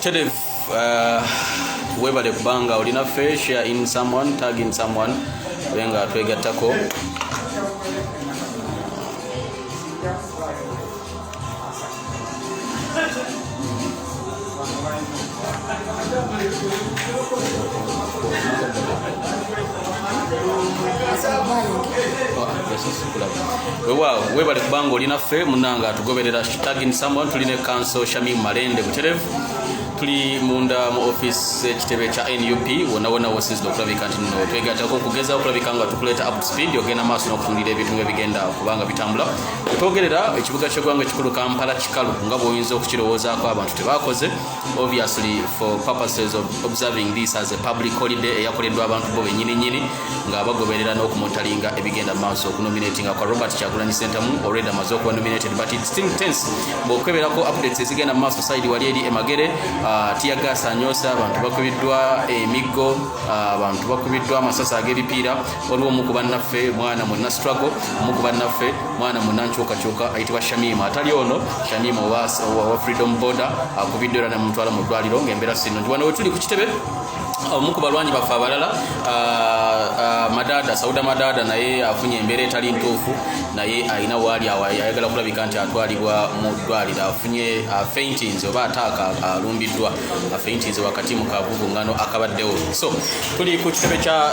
Chede webale kubanga olina fe share in someone, tag in someone, benga twegattako. Wewa webale kubanga olina fe munanga tugoberera tag in someone. Tuline council Shamim Malende Buterevu, tuli munda mu office ekitebe kya NUP wona wasinze okulabika nti no twegattako okugeza okulabika nga tukuleta up to speed ogenda maaso n'okutundira ebintu ebigenda kubanga bitambula. Twogerera ekibuga ky'eggwanga ekikulu Kampala kikalu nga bw'oyinza okukirowoozaako abantu tebakoze, obviously for purposes of observing this as a public holiday eyakoleddwa abantu bo bennyini nga bagoberera n'okumontalinga ebigenda maaso. Okunominatinga kwa Robert Kyagulanyi Ssentamu already amaze okuba nominated but it's still tense bw'okweberako updates ezigenda maaso side wali eri Emagere. Tiagas anyosa abantu bakubiddwa emiggo, abantu bakubiddwa amasasa ag'ebipiira. Waliwo omu bannaffe mwana munna struggle, omu bannaffe mwana munna nkyukakyuka ayitibwa Shamim. Atali ono Shamim wa Freedom Border akubiddwa era namutwala mu ddwaliro ng'embeera sinungi. Wano we tuli ku kitebe omu ku balwanyi baffe abalala Madada Sauda Madada naye afunye embeera etali ntuufu, naye alina waali ayagala kulabika nti atwalibwa mu ddwaliro. Afunye faintings oba ataaka alumbiddwa faintings wakati mu kavuvuŋŋano akabaddewo. So tuli ku kitebe kya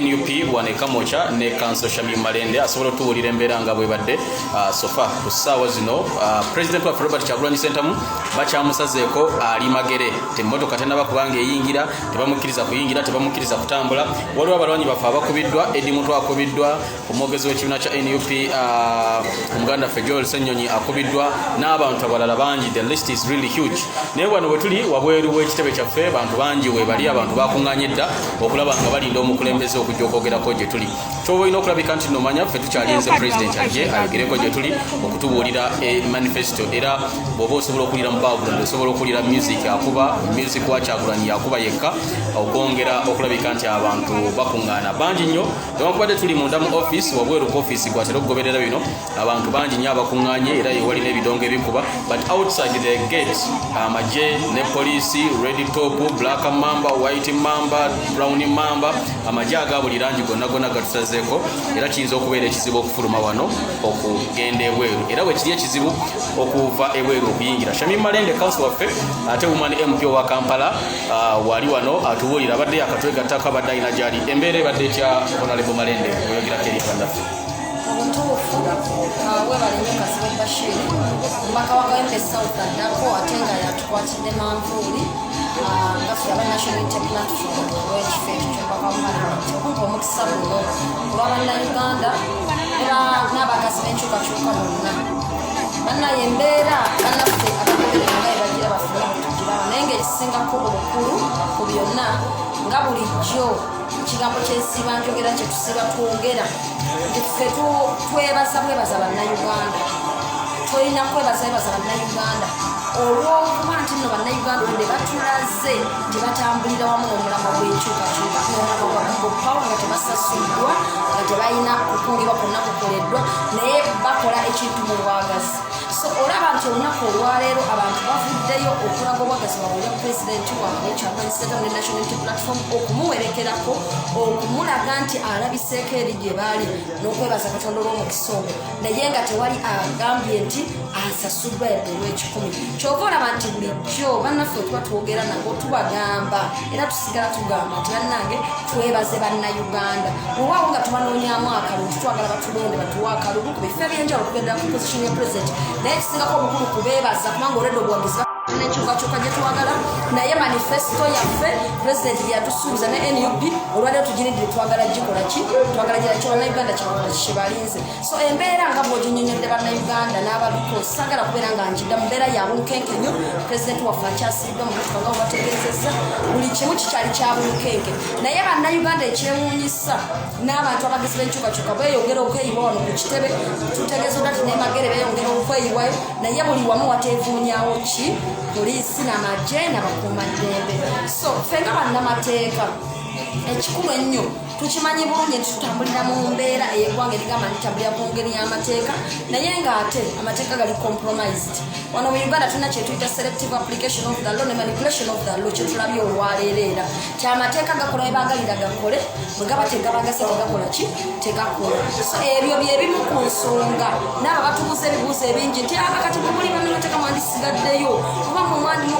NUP wane Kamocha ne Council Shamim Malende asobola otubuulira embeera nga bwebadde sofa ku ssaawa zino. President wa Robert Kyagulanyi Ssentamu bakyamusazeeko ali Magere, temmotoka tennaba kubanga eyingira, tebamukkiriza kuyingira, tebamukkiriza kutambula. Waliwo abalwanyi baffe abakubiddwa, Eddie Mutwe akubiddwa, omwogezi w'ekibiina kya NUP omuganda ffe Joel Ssenyonyi akubiddwa n'abantu abalala bangi. The list is really huge. Naye wano bwe tuli wabweru w'ekitebe kyaffe abantu bangi webali, abantu bakuŋŋaanye dda okulaba nga balinda omukulembeze okujja okwogerako gye tuli. Kyoba olina okulabika nti nomanya ffe tukyalinze president ajje ayogereko gye tuli okutubuulira manifesto, era bw'oba osobola okuwulira mu background osobola okuwulira music akuba music wa Kyagulanyi yakuba yekka okwongera okulabika nti abantu bakuŋŋaana bangi nnyo. Newankubadde tuli munda mu office wabweru ku office gwatera okugoberera bino abantu bangi nnyo abakuŋŋaanye era yewali n'ebidongo ebikuba, but outside the gate amagye ne poliisi, red top, black mamba, white mamba, brown mamba, amagye aga buli langi gonna gatusazeeko, era kiyinza okubeera ekizibu okufuluma wano okugenda ebweru, era bwe kiri ekizibu okuva ebweru okuyingira. Shamim Malende council waffe ate woman MP wa Kampala wali wano atubuulira abadde yakatwegattako abadde alina gyali embeera ebadde ekya Honorable Malende oyogera keri bannaffe. Obutuufu webale nnyo Kazibu Bashir omubaka wa Gawempe South addako ate nga yatukwatidde manvuuli nga ffe aba National Unity Platform olw'ekifo ekyo ky'omubaka wa Parliament okumpa omukisa guno olw'Abannayuganda n'abagazi b'enkyukakyuka bonna. Bannaye embeera bannaffe abagoberera nga ebagira bafuna tugiraba, naye ng'ekisingako obukulu ku byonna nga bulijjo ekigambo kyesiba njogera kyetusiba twogera nti ffe twebaza bannayuganda, tolina kwebaza bannayuganda olw'okuba nti nno bannayuganda wende batulaze tebatambulira wamu n'omulambo gw'enkyukakyuka n'omulambo gwa People Power nga tebasasuddwa nga tebalina kukungibwa kwonna kukoleddwa naye bakola ekintu mu bwagazi. So olaba nti olunaku olwaleero abantu bavuddeyo okulaga obwagazi bwabwe eri pulezidenti waabwe Kyagulanyi Ssentamu ne National Unity Platform okumuwerekerako, okumulaga nti alabiseeko eri gye baali n'okwebaza Katonda olw'omukisa ogwo, naye nga tewali agambye nti asasuddwa yadde olw'ekikumi. Kyova olaba nti bulijjo bannaffe tuba twogera nabo tubagamba era tusigala tugamba nti bannange twebaze bannayuganda, olwawo nga tubanoonyaamu akalulu twagala batulonde batuwa akalulu ku bifo ebyenjawulo okugendera ku position ya president, naye ekisingako obukulu kubeebaza kubanga olwedde obuwagizi n'enkyukakyuka gye twagala, naye manifesto yaffe president yatusuubiza ne NUP olwaleero tugiridde twagala gikola ki, twagala gira kyo bannayuganda kye balinze. So embeera nga bw'oginnyonnyodde bannayuganda n'abaliko saagala kubeera nga njidda mu mbeera ya bunkenke nnyo. President waffe akyasiddwa mu motoka nga bwebategeezezza, buli kimu kikyali kya bunkenke, naye bannayuganda ekyewuunyisa n'abantu abagezi b'enkyukakyuka beeyongera okweyiwa wano ku kitebe, tutegeeza nti ne Magere beeyongera okweyiwayo, naye buli wamu wateevuunyawo ki poliisi n'amagye n'abakuumaddembe. So ffe nga bannamateeka ekikulu ennyo tukimanyi bulungi nti tutambulira mu mbeera ey'eggwanga erigamba litambulira ku ngeri y'amateeka naye ng'ate amateeka gali compromised. Wano mu Uganda tulina kyetuyita selective application of the law ne manipulation of the law kyetulabye olwaleero era kyamateeka gakola bye baagalira gakole bwe gaba tegabagase tegakola ki tegakola. So ebyo byebimu ku nsonga n'abo batubuuza ebibuuzo ebingi nti akati bwe muli bamateeka mwandisigaddeyo oba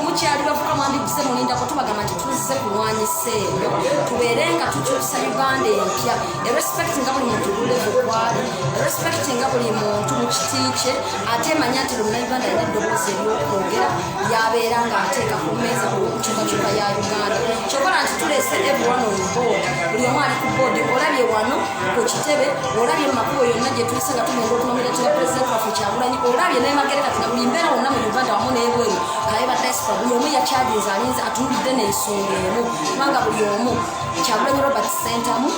mukyali bavuka mwandiguze mulindako tubagamba nti tuzze kulwanyisa ebyo tubeere nga tukyusa Uganda empya respecting nga buli muntu bulevu kwali respecting nga buli muntu mu kiti kye ate manya nti Uganda alina eddoboozi ery'okwogera yabeera ng'ateeka ku mmeeza olw'okukyukakyuka ya Uganda kyokola nti tuleese everyone on board buli omu ali ku board olabye wano ku kitebe olabye mu makubo yonna gye tuyise nga tugenda okunominatira president waffe Kyagulanyi olabye n'emagereka tina buli mbeera wonna mu Uganda wamu n'ebweru kaye ba diaspora buli omu yakyaginza alinze atunulidde n'ensonga emu kubanga buli omu Kyagulanyi Robert Sentamu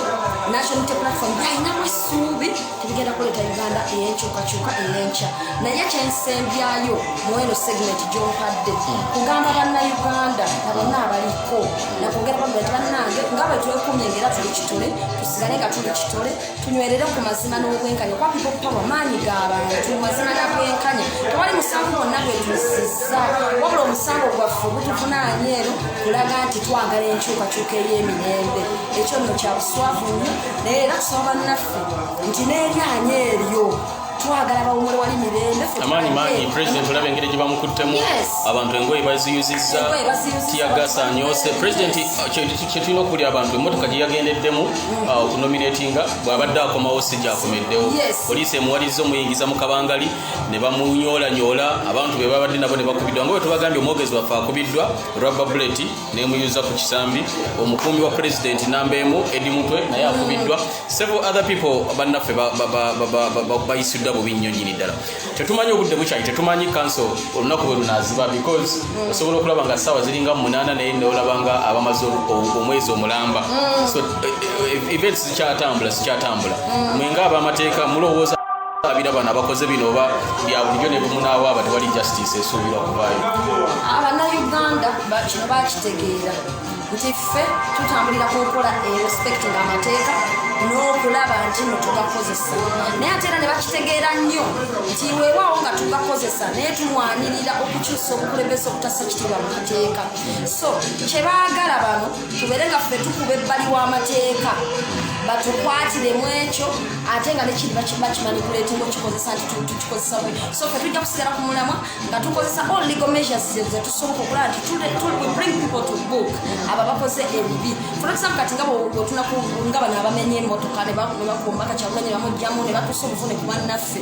National Unity Platform balinamu essuubi tebigenda kuleeta Uganda ey'enkyukakyuka ey'enkya naye kyensembyayo mu eno segment gy'ompadde kugamba bannayuganda na bonna abaliko nakwogera bagula tibannange nga bwe twekumye ngera tuli kitole tusigale nga tuli kitole tunywerere ku mazima n'obwenkanya kwa people power maanyi g'abantu mazima n'abwenkanya tewali musango gwonna gwe tusizza wabula omusango gwaffe gutuvunaanye ero kulaga nti twagala enkyukakyuka ey'emirembe ekyo nno kya buswavu nnyo naye era tusaba bannaffe nti n'eryanya eryo twagala bawumule wali mirembe amaanyi president olaba engeri gye bamukuttemu abantu engoye baziyuzizza tiyagasa anyose president kyetulina okubulira abantu emmotoka gye yagendeddemu okunominatinga bw'abadde akomawo si gyakomeddewo poliisi emuwaliza omuyingiza mu kabangali ne bamunyoolanyola abantu be babadde nabo ne bakubiddwa nga bwe tubagambye omwogezi waffe akubiddwa rubber bullet n'emuyuza ku kisambi omukuumi wa president namba emu Edi Mutwe naye akubiddwa several other people bannaffe bayisiddwa bubi nnyo nnyini ddala tetumanyi obudde bukyali tetumanyi council olunaku bwe lunaaziba because osobola okulaba nga ssaawa ziringa 8 naye neolaba nga abamaze omwezi omulamba so events sikyatambula mwenga ab'amateeka mulowooza abira bano abakoze bino oba bya bulijjo ne bimunaawaaba tewali justice esuubirwa kuvaayo abannayuganda kino bakitegeera nti ffe tutambulira ku nkola respecting amateeka n'okulaba nti no tugakozesa naye ate era ne bakitegeera nnyo nti weewaawo nga tugakozesa naye tumwanirira okukyusa obukulembeze obutassa kitiibwa mu mateeka so kye baagala bano tubeere nga ffe tukuba ebbali w'amateeka batukwatiremu ekyo ate nga nekiri bakimanipulatinga okikozesa nti tukikozesa bwe so ffe tujja kusigala ku mulamwa nga tukozesa all legal measures ze tusoboka okulaba nti we bring people to book abo bakoze ebibi for example kati nga bano abamenye emmotoka ne bakumbaka Kyagulanyi ne bamugjamu ne batuusa obuvune ku bannaffe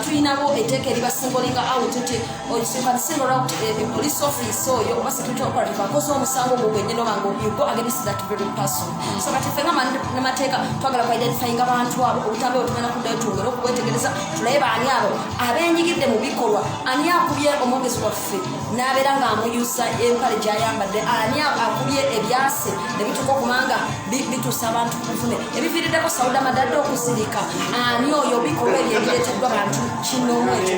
tulinawo etteeka eribasingolinga out nti you can single out a police office oyo oba security operative akoze omusango gwo gwennyini oba nga you go against that very person so kati ffe nga twagala ku identifyinga abantu abo obutambi bwetugenda kuddayo twongere okubwetegereza tulabe baani abo abenyigidde mu bikolwa ani akubye omwogezi waffe n'abeera ng'amuyusa empale gy'ayambadde ani akubye ebyase ne bituuka okumanga bituusa abantu ku buvune ebiviiriddeko Sauda Madadde okuzirika ani oyo bikolwa ebyo ebireeteddwa bantu kinoomu ekyo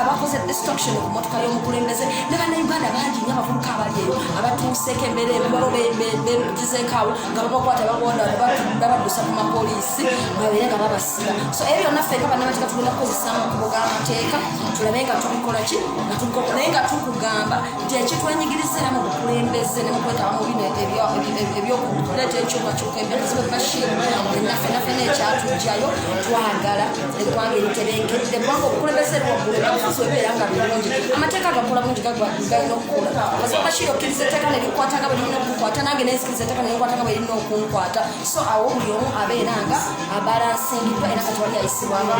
abakoze destruction ku mmotoka y'omukulembeze ne bannayuganda bangi nnyo abavubuka abali eyo abatuuseeko embeera ebibalo begizeekaawo nga babakwata bagonda babaddusa ku mapoliisi babeere nga babasiba so ebyo naffe nga bannamateeka tugenda kukozesaamu okubo g'amateeka tulabe nga tubikola ki naye nga tukugamba nti ekitwenyigiriza mu bukulembeze ne mukwetaba mu bino ebyokuleeta enkyukakyuka empya Bashir naffe n'ekyatujjayo twagala eggwanga eritebenkedde kubanga obukulembeze waggulu bafuzi webeera nga birungi amateeka gakola bungi galina okukola Bashir okkiriza etteeka nerikwata nga bwe lirina okukwata nange nensikiriza etteeka nerikwata nga bwe lirina okunkwata so awo buli omu abeera nga abalansingiddwa era kati wali ayisibwamu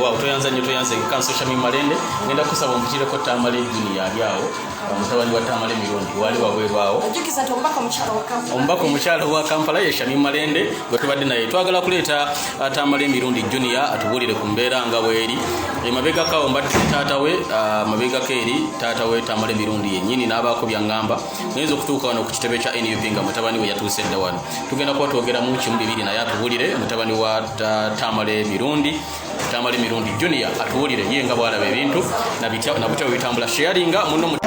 waaw toyanze kanso Shamim Malende ngenda kusaba omukiireko Tamale Junior ali awo mutabani wa Tamale Mirundi wali wabwebwawo ojjukiza nti omubaka omukyalo wa Kampala ye Shamim Malende gwe tubadde naye twagala kuleeta Tamale Mirundi Junior atubuulire ku mbeera nga bweri emabega kawo mbadde taatawe mabega keeri taatawe Tamale Mirundi yennyini n'abaako byaŋŋamba nayinza okutuuka wano ku kitebe kya NUP nga mutabani we yatuuse dda wano tugenda kuba twogeramu kimu bibiri naye atubuulire mutabani wa Tamale Mirundi Junior atubuulire ye nga bw'alaba ebintu na butya bwe bitambula sharinga muno